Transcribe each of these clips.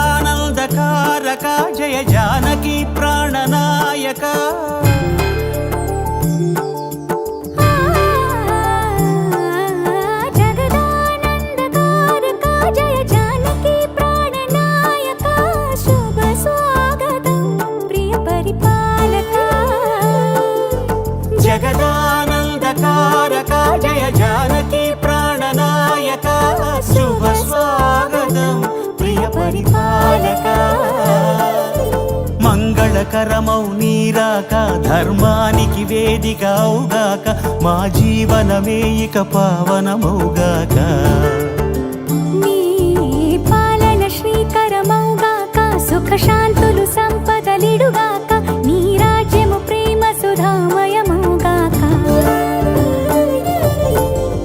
జగదానందకారక జయ జానకి ప్రాణనాయక జగదానందకారక జయ జానకి ప్రాణనాయక శుభ స్వాగతం ప్రియ పరిపాలక మంగళకరమౌ నీరాక ధర్మానికి వేదిక అవుగాక మా జీవనమే ఇక పావనమౌగాక నీ పాలన శ్రీకరమౌగాక సుఖ శాంతులు సంపదలిడుగాక నీ రాజ్యము ప్రేమ సుధామయమౌగాక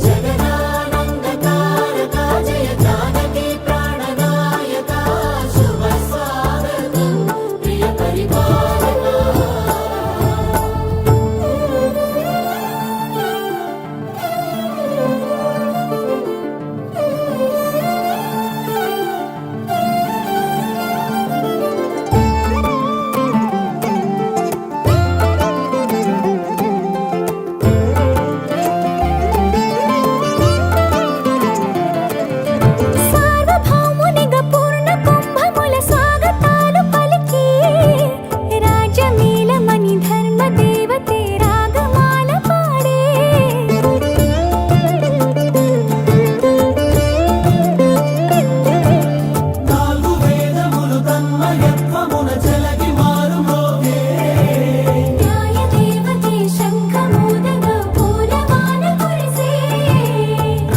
జగదానందకారక జయ జానకి ప్రాణనాయక శుభ స్వాగతం ప్రియ పరిపాలక సార్వభౌమునిగా పూర్ణ కుంభముల స్వాగతాలు పలికి రాజమేళమని ధర్మ దేవతే రాగమాల పాడే నాలుగు వేదములు తన్మయత్వమున జలగి మారుమోగే న్యాయ దేవతే శంఖమూదగా పూలవాన కురిసే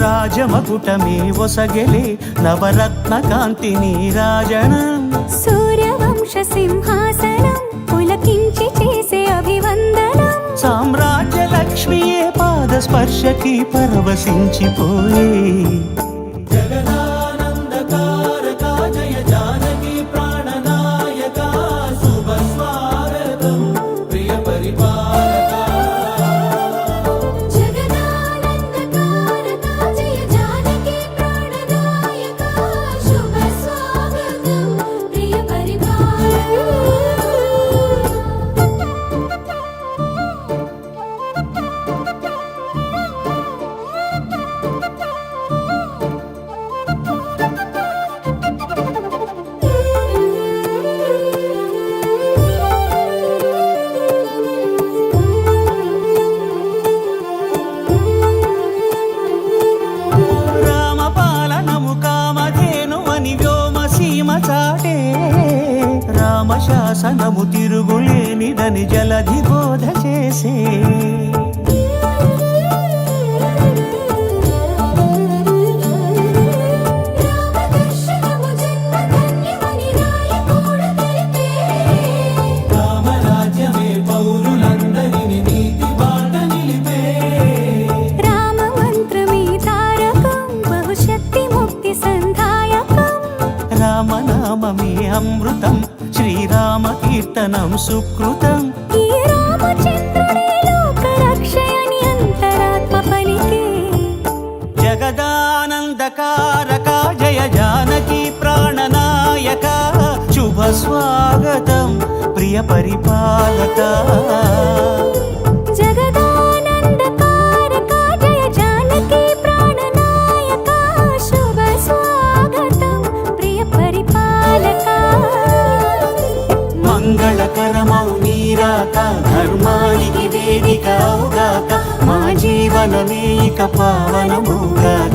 రాజమకుటమే ఒసగెలే నవరత్న కాంతి నీరాజనం సూర్యవంశ సింహాసనం పులకించి చేసే అభివందనం సామ్రాజ్య లక్ష్మియే పాద స్పర్శకి పరవశించిపోయే జగదానందకారక జయ జానకి ప్రాణనాయక శుభ స్వాగతం ప్రియ పరిపాలక జగదానందకారక జయ జానకి ప్రాణనాయక శుభ స్వాగతం ప్రియ రామపాలనము కామధేను అని వ్యోమసీమ చాటే రామశాసనము తిరుగులేనిదని జలధి బోధ చేసే రామదర్శనము జన్మధన్యమని రాయకూడ తెలిపే రామరాజ్యమే పౌరులందరిని నీతి బాట నిలిపే రామ మంత్రమే తారకం బహుశక్తి ముక్తి సంధాయకం రామనామమే అమృతం శ్రీరామ కీర్తనం సుకృతం ఈ రామచంద్రుడే లోక రక్షయని అంతరాత్మ పలికే జగదానందకారక జయ జానకి ప్రాణనాయక శుభ స్వాగతం ప్రియ పరిపాలక జగదానందకారక జయ జానకి ప్రాణనాయక శుభ స్వాగతం ప్రియ పరిపాలక మంగళకరమౌ నీరాక ధర్మానికి వేదిక అవుగాక మా జీవనమే ఇక పావనమౌగాక